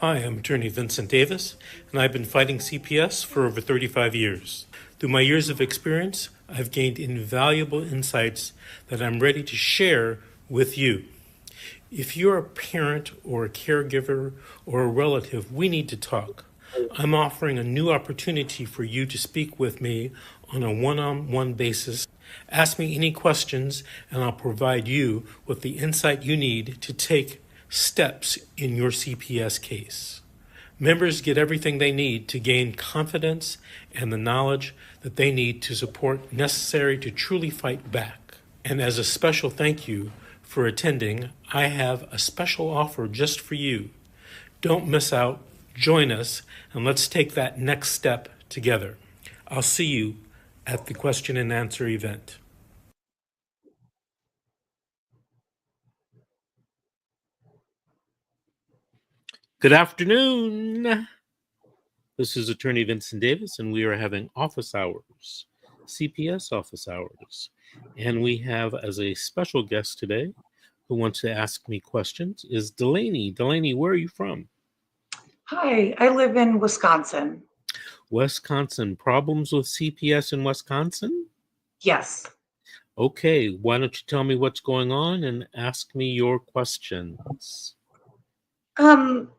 Hi, I'm attorney Vincent Davis, and I've been fighting CPS for over 35 years. Through my years of experience, I've gained invaluable insights that I'm ready to share with you. If you're a parent or a caregiver or a relative, we need to talk. I'm offering a new opportunity for you to speak with me on a one-on-one basis. Ask me any questions, and I'll provide you with the insight you need to take steps in your CPS case. Members get everything they need to gain confidence and the knowledge that they need to support necessary to truly fight back. And as a special thank you for attending, I have a special offer just for you. Don't miss out, join us, and let's take that next step together. I'll see you at the question and answer event. Good afternoon. This is attorney Vincent Davis, and we are having office hours, CPS office hours. And we have as a special guest today who wants to ask me questions is Delaney. Delaney, where are you from? Hi, I live in Wisconsin. Wisconsin. Problems with CPS in Wisconsin? Yes. Okay, why don't you tell me what's going on and ask me your questions? Um,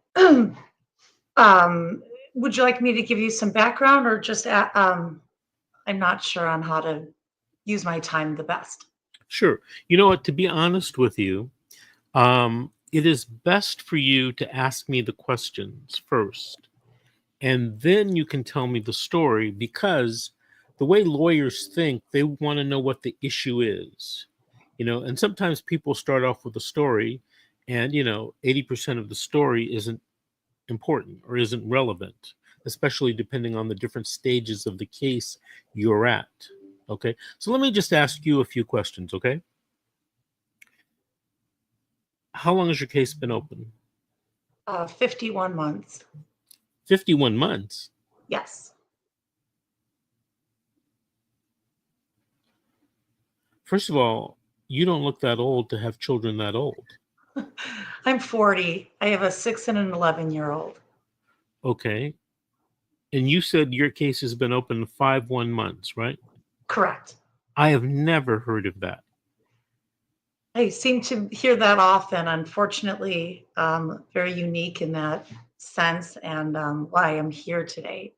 would you like me to give you some background or just, I'm not sure on how to use my time the best. Sure. You know what, to be honest with you, it is best for you to ask me the questions first, and then you can tell me the story because the way lawyers think, they want to know what the issue is. And sometimes people start off with a story, and 80% of the story isn't important or isn't relevant, especially depending on the different stages of the case you're at. Okay, so let me just ask you a few questions. Okay, how long has your case been open? 51 months. 51 months. Yes. First of all, you don't look that old to have children that old. I'm 40. I have a 6 and an 11-year-old. Okay. And you said your case has been open 51 months, right? Correct. I have never heard of that. I seem to hear that often, unfortunately, very unique in that sense, and why I'm here today.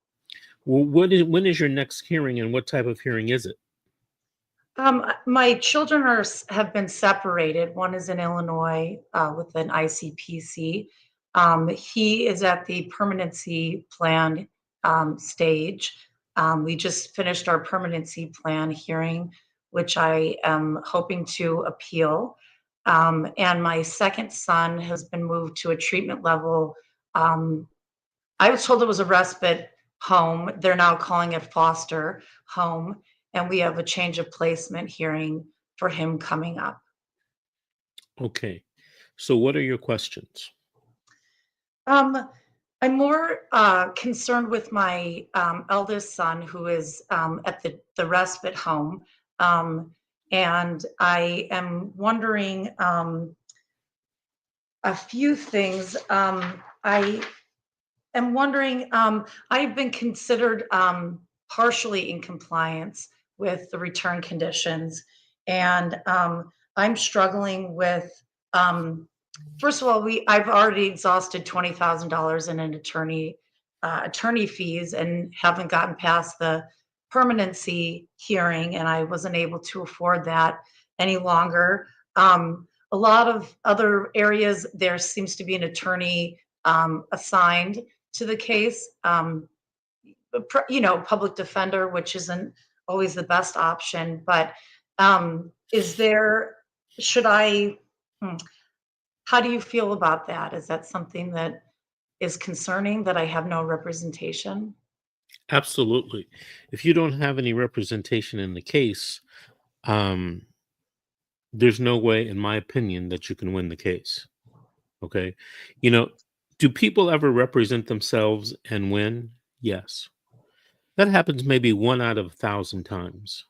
Well, when is your next hearing and what type of hearing is it? My children have been separated. One is in Illinois with an ICPC. He is at the permanency plan stage. We just finished our permanency plan hearing, which I am hoping to appeal. And my second son has been moved to a treatment level. I was told it was a respite home. They're now calling it foster home. And we have a change of placement hearing for him coming up. Okay. So what are your questions? Um, I'm more concerned with my eldest son who is at the respite home. And I am wondering a few things. I am wondering, I've been considered partially in compliance with the return conditions, and I'm struggling with. First of all, I've already exhausted $20,000 in an attorney fees and haven't gotten past the permanency hearing, and I wasn't able to afford that any longer. A lot of other areas, there seems to be an attorney assigned to the case. Public defender, which isn't always the best option, but is there, should I, how do you feel about that? Is that something that is concerning that I have no representation? Absolutely. If you don't have any representation in the case, um, there's no way, in my opinion, that you can win the case. Okay. You know, do people ever represent themselves and win? Yes. That happens maybe 1 out of 1,000 times.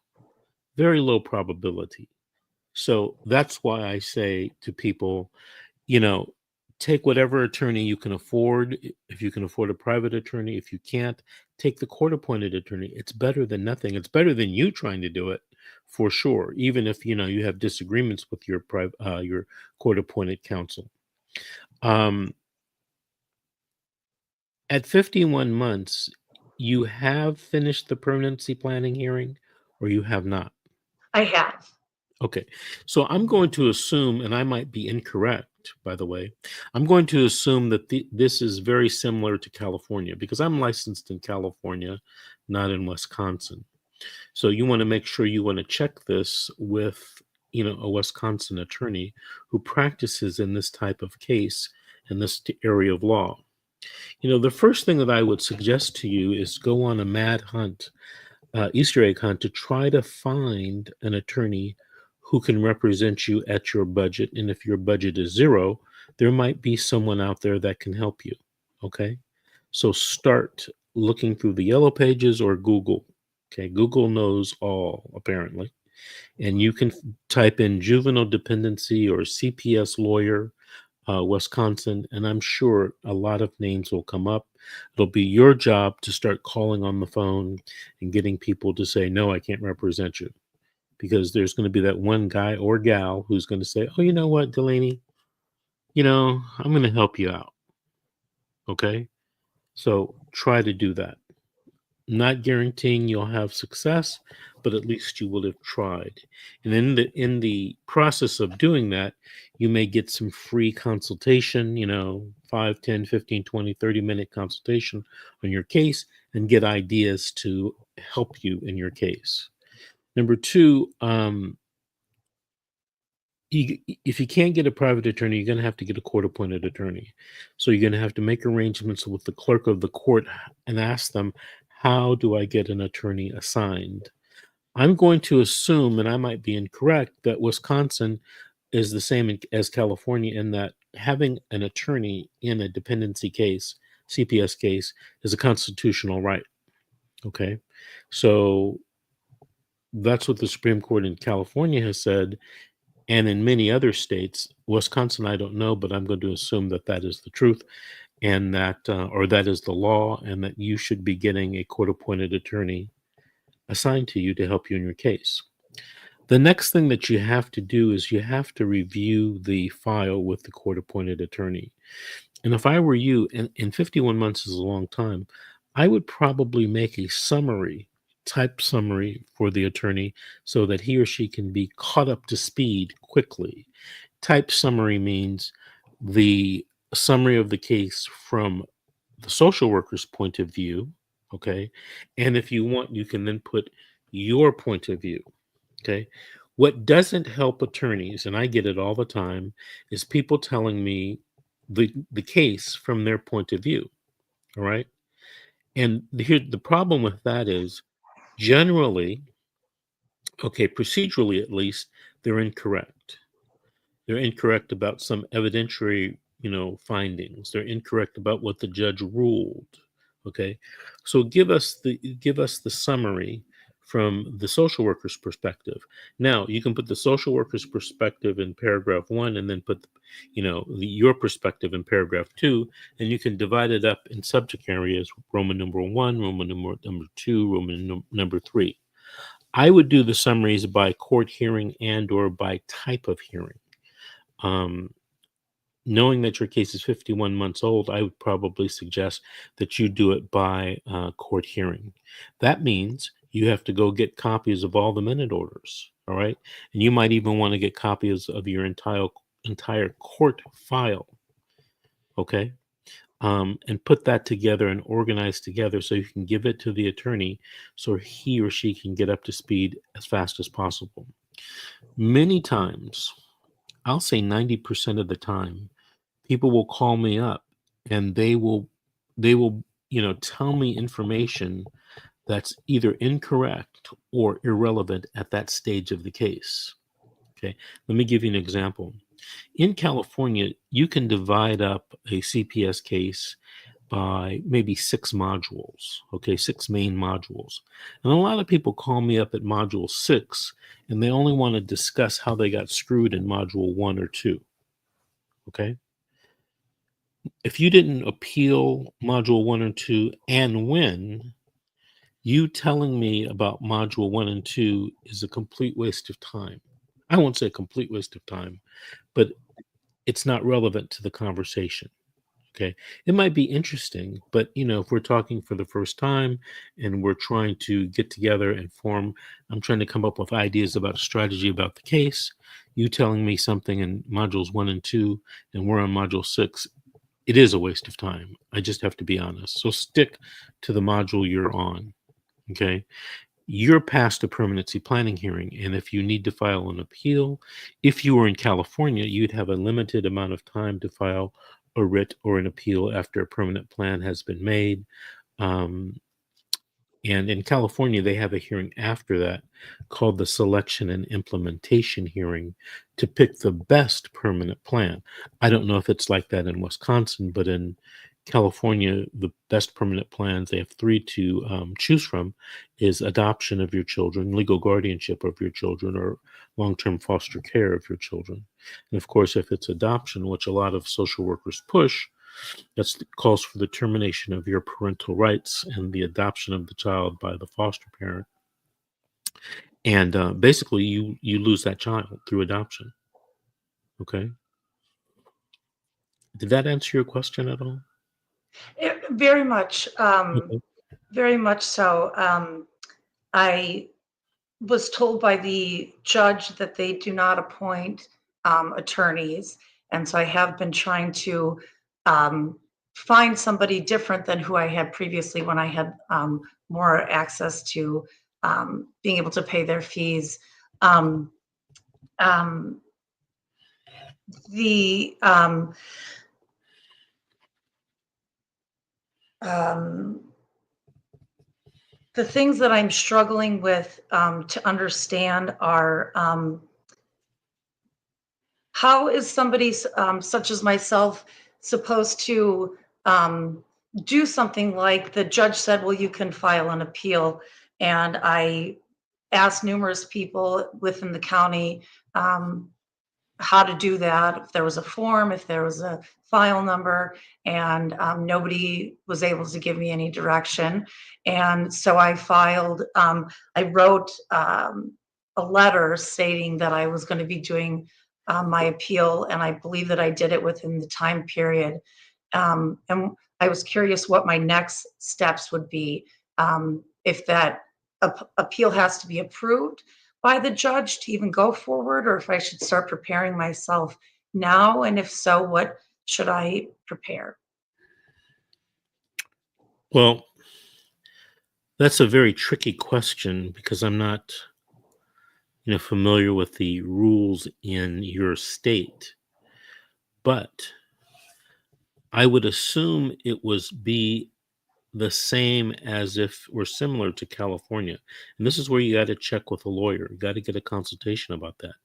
Very low probability. So that's why I say to people, you know, take whatever attorney you can afford. If you can afford a private attorney, if you can't, take the court-appointed attorney. It's better than nothing. It's better than you trying to do it, for sure. Even if you have disagreements with your court-appointed counsel. At 51 months, you have finished the permanency planning hearing, or you have not. I have. Okay, so I'm going to assume, and I might be incorrect, by the way, I'm going to assume that this is very similar to California because I'm licensed in California, not in Wisconsin. So you want to make sure you want to check this with, a Wisconsin attorney who practices in this type of case in this area of law. The first thing that I would suggest to you is go on a mad hunt, Easter egg hunt, to try to find an attorney who can represent you at your budget. And if your budget is zero, there might be someone out there that can help you. Okay. So start looking through the yellow pages or Google. Okay. Google knows all, apparently. And you can type in juvenile dependency or CPS lawyer, Wisconsin, and I'm sure a lot of names will come up. It'll be your job to start calling on the phone and getting people to say, no, I can't represent you. Because there's going to be that one guy or gal who's going to say, oh, you know what, Delaney, I'm going to help you out. Okay. So try to do that. Not guaranteeing you'll have success, but at least you will have tried. And in the process of doing that, you may get some free consultation, 5, 10, 15, 20, 30-minute consultation on your case and get ideas to help you in your case. Number two, if you can't get a private attorney, you're going to have to get a court-appointed attorney. So you're going to have to make arrangements with the clerk of the court and ask them, how do I get an attorney assigned? I'm going to assume, and I might be incorrect, that Wisconsin is the same as California in that having an attorney in a dependency case, CPS case, is a constitutional right. Okay. So that's what the Supreme Court in California has said. And in many other states, Wisconsin, I don't know, but I'm going to assume that that is the truth and that, or that is the law, and that you should be getting a court-appointed attorney assigned to you to help you in your case. The next thing that you have to do is you have to review the file with the court-appointed attorney. And if I were you, and 51 months is a long time, I would probably make a type summary for the attorney so that he or she can be caught up to speed quickly. Type summary means the summary of the case from the social worker's point of view, okay? And if you want, you can then put your point of view, okay? What doesn't help attorneys, and I get it all the time, is people telling me the case from their point of view, all right? And the problem with that is generally, okay, procedurally at least, they're incorrect. They're incorrect about some evidentiary, findings. They're incorrect about what the judge ruled. Okay, so give us the summary from the social worker's perspective. Now you can put the social worker's perspective in paragraph 1, and then put, your perspective in paragraph 2, and you can divide it up in subject areas: Roman numeral 1, Roman numeral number 2, Roman number 3. I would do the summaries by court hearing and or by type of hearing. Knowing that your case is 51 months old, I would probably suggest that you do it by court hearing. That means you have to go get copies of all the minute orders, all right? And you might even want to get copies of your entire court file, okay? And put that together and organize together so you can give it to the attorney so he or she can get up to speed as fast as possible. Many times, I'll say 90% of the time, people will call me up and they will, tell me information that's either incorrect or irrelevant at that stage of the case. Okay. Let me give you an example. In California, you can divide up a CPS case by maybe 6 modules, okay, 6 main modules. And a lot of people call me up at module 6 and they only want to discuss how they got screwed in module 1 or 2, okay? If you didn't appeal module 1 and 2 and win, you telling me about module 1 and 2 is a complete waste of time. I won't say a complete waste of time, but it's not relevant to the conversation. Okay. It might be interesting, but if we're talking for the first time and we're trying to get together and form, I'm trying to come up with ideas about a strategy about the case. You telling me something in modules 1 and 2, and we're on module 6, it is a waste of time. I just have to be honest. So stick to the module you're on. Okay. You're past a permanency planning hearing. And if you need to file an appeal, if you were in California, you'd have a limited amount of time to file a writ or an appeal after a permanent plan has been made. Um, and in California, they have a hearing after that called the selection and implementation hearing to pick the best permanent plan. I don't know if it's like that in Wisconsin, but in California, the best permanent plans, they have three to choose from, is adoption of your children, legal guardianship of your children, or long-term foster care of your children. And of course, if it's adoption, which a lot of social workers push, calls for the termination of your parental rights and the adoption of the child by the foster parent. And basically, you lose that child through adoption. Okay. Did that answer your question at all? Very much, Okay. very much so. I was told by the judge that they do not appoint attorneys. And so I have been trying to um, find somebody different than who I had previously when I had more access to being able to pay their fees. Um, um, the um, the things that I'm struggling with to understand are how is somebody such as myself supposed to um, do something like the judge said, well, you can file an appeal. And I asked numerous people within the county um, how to do that, if there was a form, if there was a file number, and nobody was able to give me any direction. And so I wrote a letter stating that I was going to be doing my appeal, and I believe that I did it within the time period. And I was curious what my next steps would be, if that appeal has to be approved by the judge to even go forward, or if I should start preparing myself now, and if so, what should I prepare? Well, that's a very tricky question because I'm not, familiar with the rules in your state. But I would assume it was be the same as if we're similar to California. And this is where you got to check with a lawyer. You got to get a consultation about that.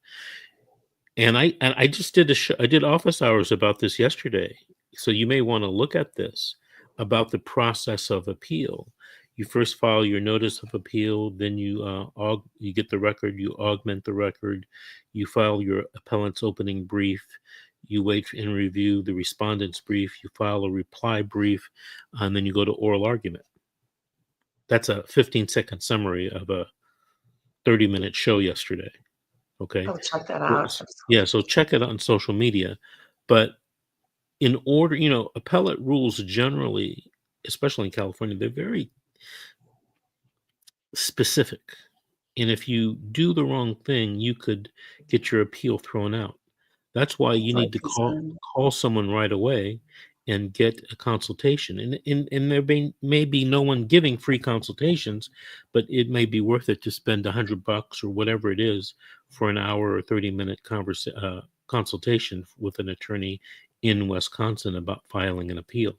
And I just did I did office hours about this yesterday. So you may want to look at this about the process of appeal. You first file your notice of appeal, then you get the record, you augment the record, you file your appellant's opening brief, you wait and review the respondent's brief, you file a reply brief, and then you go to oral argument. That's a 15-second summary of a 30-minute show yesterday. Okay. I'll check that So out. yeah, so check it on social media. But in order, appellate rules generally, especially in California, they're very specific. And if you do the wrong thing, you could get your appeal thrown out. That's why you That's my need to call concern. call someone right away and get a consultation. And there may be no one giving free consultations, but it may be worth it to spend $100 or whatever it is for an hour or 30-minute consultation with an attorney in Wisconsin about filing an appeal.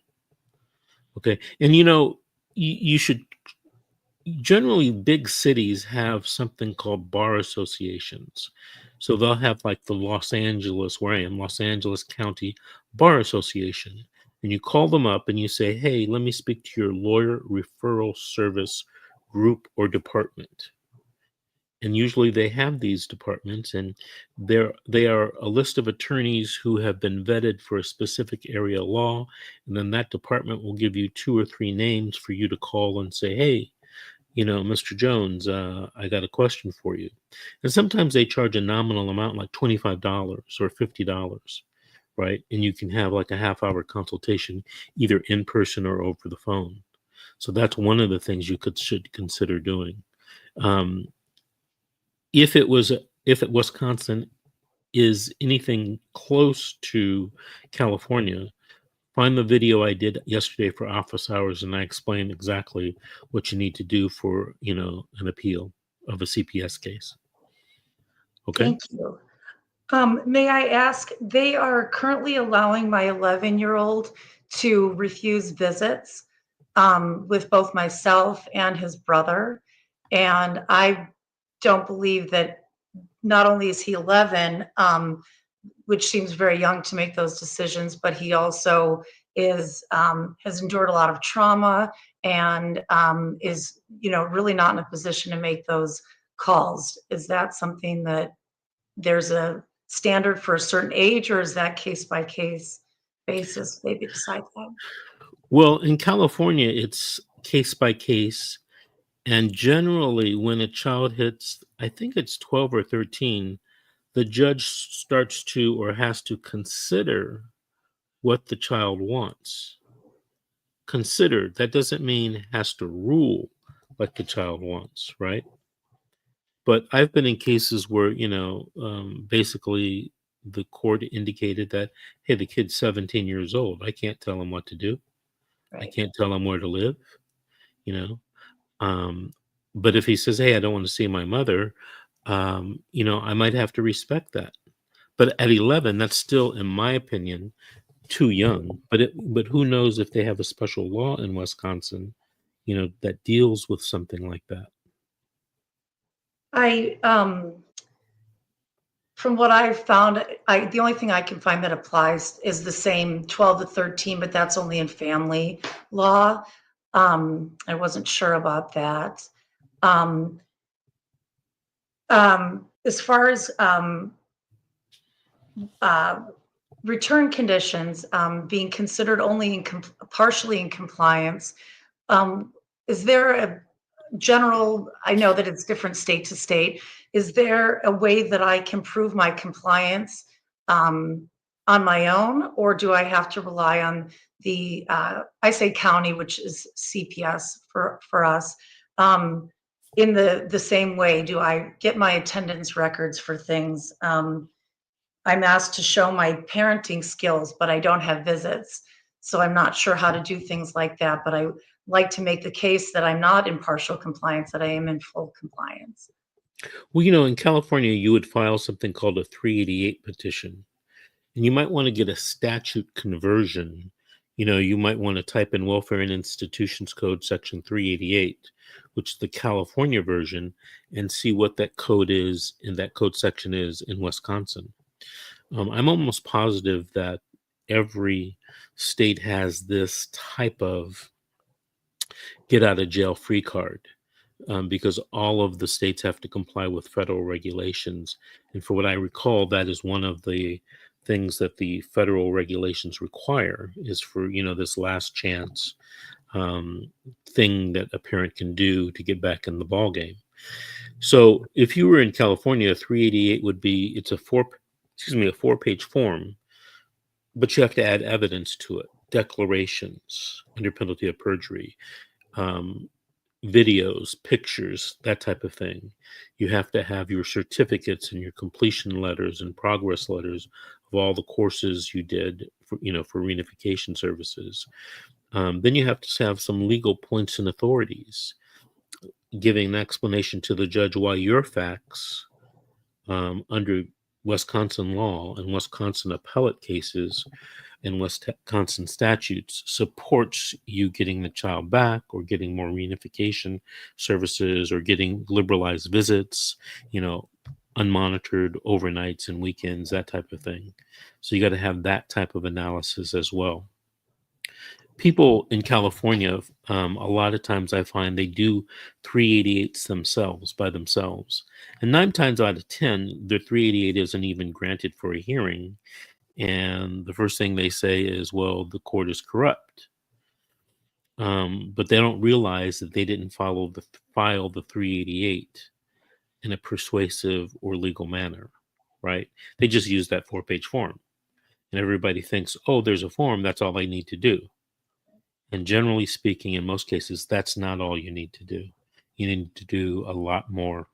Okay, and you should generally big cities have something called bar associations. So they'll have like the Los Angeles, where I am, Los Angeles County Bar Association. And you call them up and you say, hey, let me speak to your lawyer referral service group or department. And usually they have these departments, and they are a list of attorneys who have been vetted for a specific area of law, and then that department will give you two or three names for you to call and say, hey, Mr. Jones, I got a question for you. And sometimes they charge a nominal amount like $25 or $50, right? And you can have like a half-hour consultation either in person or over the phone. So that's one of the things you should consider doing. Um, if Wisconsin is anything close to California, find the video I did yesterday for office hours, and I explained exactly what you need to do for, an appeal of a CPS case. Okay. Thank you. May I ask, they are currently allowing my 11-year-old to refuse visits with both myself and his brother. And I don't believe that not only is he 11, which seems very young to make those decisions, but he also has endured a lot of trauma and is, really not in a position to make those calls. Is that something that there's a standard for a certain age, or is that case by case basis? Maybe decide that. Well, in California, it's case by case. And generally, when a child hits, I think it's 12 or 13, the judge starts to or has to consider what the child wants. Consider, that doesn't mean has to rule like the child wants, right? But I've been in cases where, basically the court indicated that, hey, the kid's 17 years old. I can't tell him what to do. I Right. can't tell him where to live, you know. Um, but if he says, hey, I don't want to see my mother, I might have to respect that. But at 11, that's still, in my opinion, too young. But who knows if they have a special law in Wisconsin, that deals with something like that. I From what I've found, the only thing I can find that applies is the same 12 to 13, but that's only in family law. I wasn't sure about that. Um, as far as uh, return conditions being considered only partially in compliance, um, is there a general, I know that it's different state to state, is there a way that I can prove my compliance um, on my own, or do I have to rely on I say county, which is CPS for us, in the same way? Do I get my attendance records for things? I'm asked to show my parenting skills, but I don't have visits. So I'm not sure how to do things like that, but I like to make the case that I'm not in partial compliance, that I am in full compliance. Well, in California, you would file something called a 388 petition, and you might want to get a statute conversion. You might want to type in Welfare and Institutions Code Section 388, which is the California version, and see what that code is and that code section is in Wisconsin. I'm almost positive that every state has this type of get out of jail free card, because all of the states have to comply with federal regulations. And for what I recall, that is one of the things that the federal regulations require is for, this last chance um, thing that a parent can do to get back in the ball game. So if you were in California, 388 would be, it's a 4-page form, but you have to add evidence to it, declarations under penalty of perjury, um, videos, pictures, that type of thing. You have to have your certificates and your completion letters and progress letters of all the courses you did for reunification services. Then you have to have some legal points and authorities, giving an explanation to the judge why your facts under Wisconsin law and Wisconsin appellate cases and Wisconsin statutes supports you getting the child back or getting more reunification services or getting liberalized visits, unmonitored overnights and weekends, that type of thing. So you got to have that type of analysis as well. people in California, a lot of times I find they do 388s themselves by themselves. And 9 times out of 10, their 388 isn't even granted for a hearing. And the first thing they say is, well, the court is corrupt. But they don't realize that they didn't file the 388 in a persuasive or legal manner, right? They just use that 4-page form. And everybody thinks, oh, there's a form, that's all I need to do. And generally speaking, in most cases, that's not all you need to do. You need to do a lot more.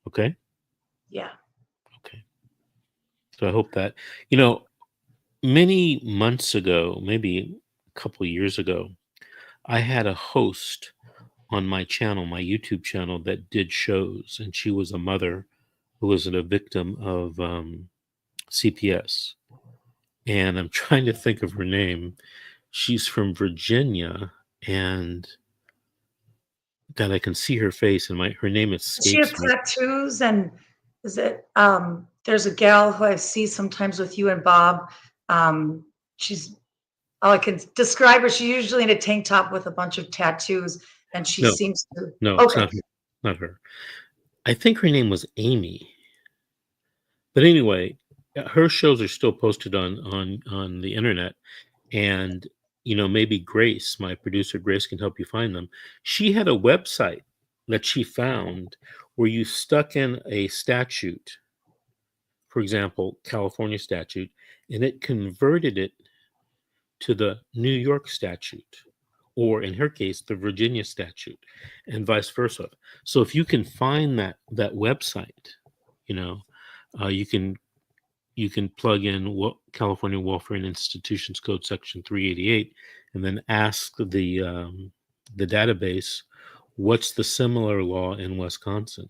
Okay? Yeah. Okay. So I hope that, many months ago, maybe a couple of years ago, I had a host on my channel, my YouTube channel, that did shows, and she was a mother who was a victim of CPS. And I'm trying to think of her name. She's from Virginia, and God, I can see her face, and her name Does she have escapes me. tattoos and is it, there's a gal who I see sometimes with you and Bob. She's, all I can describe her, she's usually in a tank top with a bunch of tattoos and she No, seems to, no, it's okay, not her. Not her. I think her name was Amy. But anyway, her shows are still posted on the internet, and maybe Grace, my producer Grace, can help you find them. She had a website that she found where you stuck in a statute, for example, California statute, and it converted it to the New York statute, or in her case, the Virginia statute, and vice versa. So if you can find that website, you know, you can plug in what California Welfare and Institutions Code Section 388, and then ask the database, what's the similar law in Wisconsin?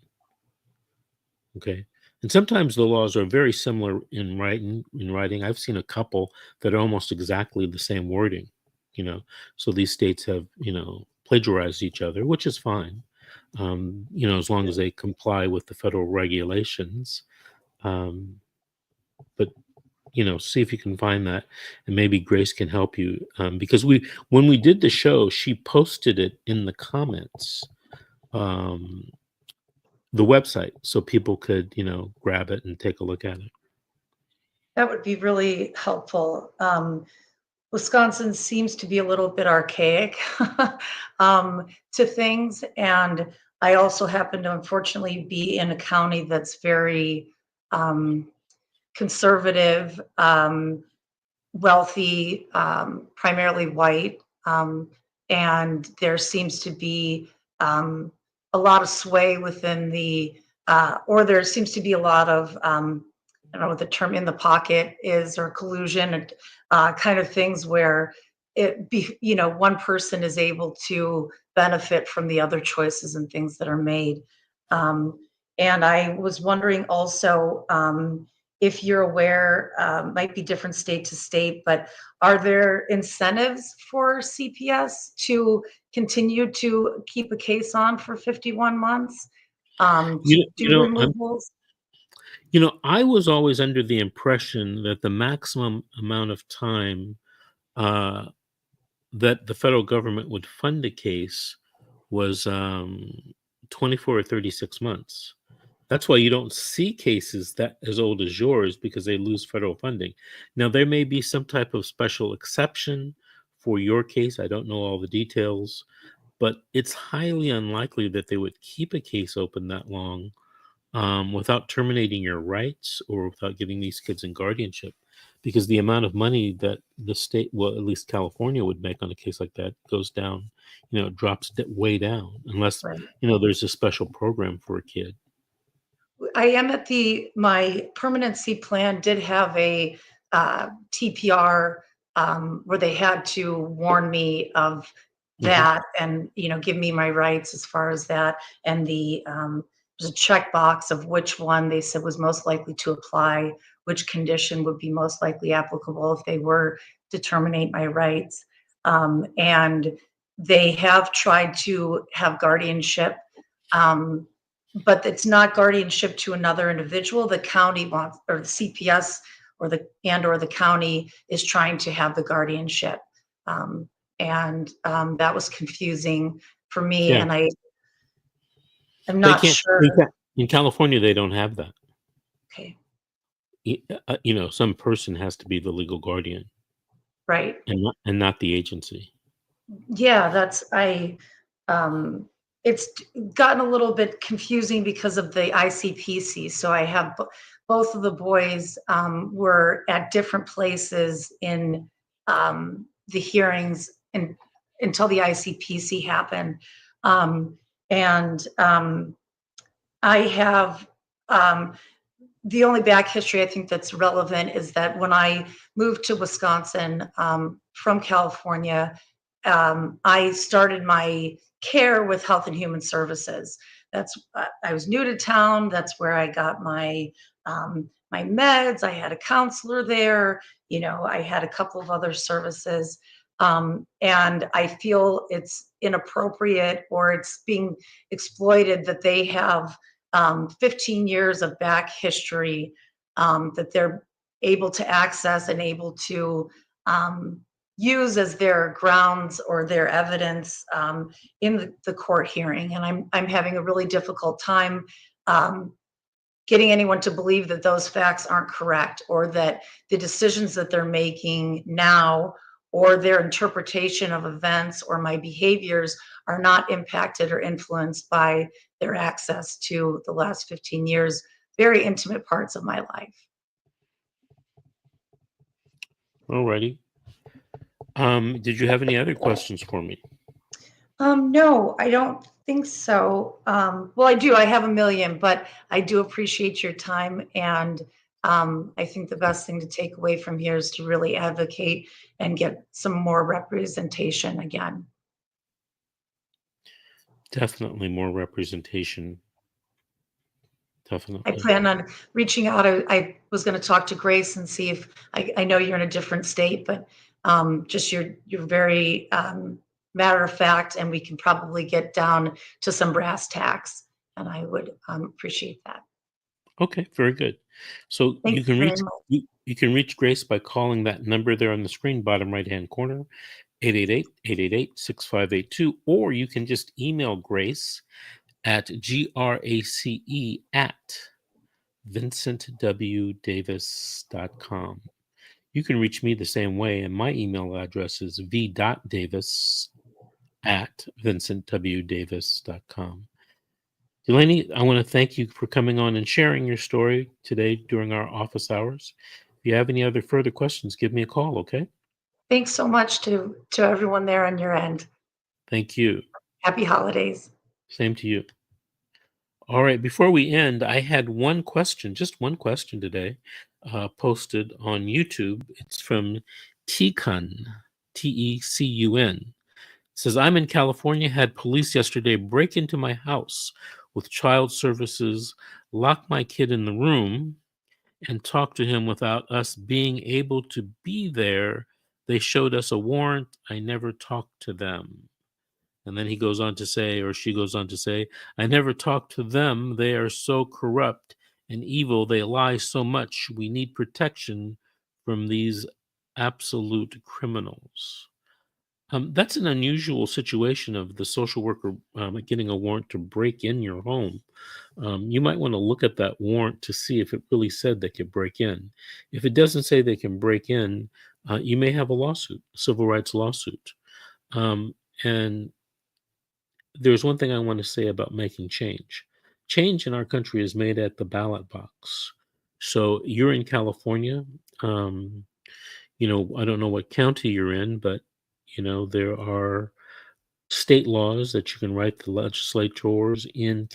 Okay. And sometimes the laws are very similar in writing. I've seen a couple that are almost exactly the same wording, you know. So these states have, plagiarized each other, which is fine. As long as they comply with the federal regulations. But see if you can find that, and maybe Grace can help you, because when we did the show, she posted it in the comments, um, the website, so people could grab it and take a look at it. that would be really helpful. Wisconsin seems to be a little bit archaic to things. And I also happen to unfortunately be in a county that's very conservative, wealthy, primarily white. And there seems to be a lot of sway within or there seems to be a lot of, I don't know what the term in the pocket is, or collusion, and kind of things where one person is able to benefit from the other choices and things that are made. Um, and I was wondering also, if you're aware, might be different state to state, but are there incentives for CPS to continue to keep a case on for 51 months, to You, you do know, I'm, removals? I was always under the impression that the maximum amount of time uh, that the federal government would fund a case was 24 or 36 months. That's why you don't see cases that as old as yours, because they lose federal funding. Now, there may be some type of special exception for your case. I don't know all the details, but it's highly unlikely that they would keep a case open that long without terminating your rights or without giving these kids in guardianship, because the amount of money that the state, well, at least California, would make on a case like that goes down, it drops way down, unless, Right. there's a special program for a kid. I am at my permanency plan did have a TPR, where they had to warn me of Mhm. that and, give me my rights as far as that. And there's a checkbox of which one they said was most likely to apply, which condition would be most likely applicable if they were to terminate my rights. And they have tried to have guardianship. But it's not guardianship to another individual. The county wants, or the CPS or the county is trying to have the guardianship. That was confusing for me, Yeah, and I am they not can't. sure. In California, they don't have that. Okay, Some person has to be the legal guardian right. and not the agency. Yeah, um, it's gotten a little bit confusing because of the ICPC. So I have both of the boys were at different places in the hearings and until the ICPC happened. Um, and I have um, the only back history I think that's relevant is that when I moved to Wisconsin from California, I started my care with Health and Human Services. I was new to town. That's where I got my meds. I had a counselor there. I had a couple of other services, and I feel it's inappropriate or it's being exploited that they have 15 years of back history that they're able to access and able to um, use as their grounds or their evidence in the court hearing. And I'm having a really difficult time um, getting anyone to believe that those facts aren't correct or that the decisions that they're making now or their interpretation of events or my behaviors are not impacted or influenced by their access to the last 15 years, very intimate parts of my life. Alrighty. Did you have any other questions for me? No, I don't think so. Well, I do. I have a million, but I do appreciate your time. And I think the best thing to take away from here is to really advocate and get some more representation again. Definitely more representation. I Definitely. plan on reaching out. I was going to talk to Grace and see if I know you're in a different state, but just you're very matter of fact, and we can probably get down to some brass tacks. And I would appreciate that. Okay, very good. So Thank you very much. you can reach Grace by calling that number there on the screen, bottom right hand corner, 888-888-6582, or you can just email Grace at grace at vincentwdavis.com. You can reach me the same way, and my email address is v.davis at vincentwdavis.com. Delaney, I want to thank you for coming on and sharing your story today during our office hours. If you have any other further questions, give me a call, okay? Thanks so much to everyone there on your end. Thank you. Happy holidays. Same to you. All right, before we end, I had one question, just one question today, posted on YouTube. It's from Tecun, Tecun. It says, I'm in California, had police yesterday break into my house with child services, lock my kid in the room, and talk to him without us being able to be there. They showed us a warrant. I never talked to them. And then he goes on to say, or she goes on to say, I never talk to them. They are so corrupt and evil. They lie so much. We need protection from these absolute criminals. That's an unusual situation of the social worker getting a warrant to break in your home. You might want to look at that warrant to see if it really said they could break in. If it doesn't say they can break in, you may have a lawsuit, a civil rights lawsuit. And there's one thing I want to say about making change. Change in our country is made at the ballot box. So you're in California. Um, I don't know what county you're in, but there are state laws that you can write to legislators in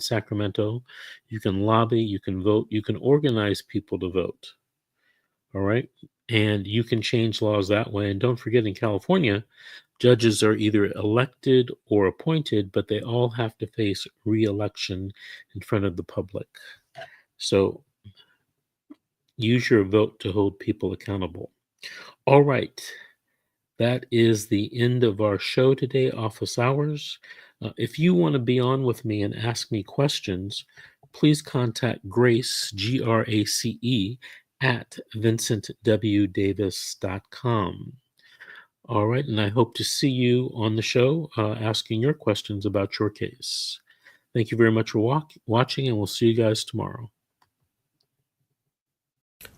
Sacramento. You can lobby, you can vote, you can organize people to vote. All right, and you can change laws that way. And don't forget, in California, judges are either elected or appointed, but they all have to face re-election in front of the public. So use your vote to hold people accountable. All right. That is the end of our show today, Office Hours. If you want to be on with me and ask me questions, please contact Grace, Grace, at vincentwdavis.com. All right, and I hope to see you on the show asking your questions about your case. Thank you very much for watching, and we'll see you guys tomorrow.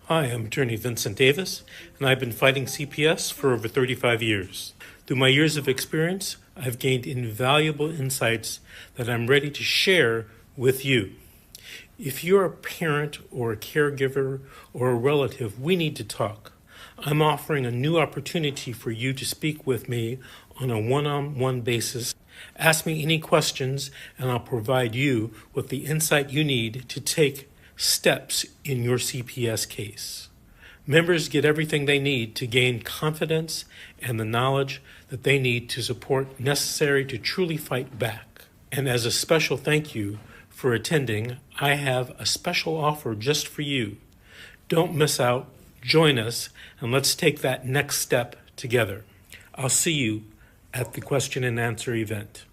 Hi, I'm attorney Vincent Davis, and I've been fighting CPS for over 35 years. Through my years of experience, I've gained invaluable insights that I'm ready to share with you. If you're a parent or a caregiver or a relative, we need to talk. I'm offering a new opportunity for you to speak with me on a one-on-one basis. Ask me any questions, and I'll provide you with the insight you need to take steps in your CPS case. Members get everything they need to gain confidence and the knowledge that they need to support necessary to truly fight back. And as a special thank you for attending, I have a special offer just for you. Don't miss out. Join us, and let's take that next step together. I'll see you at the question and answer event.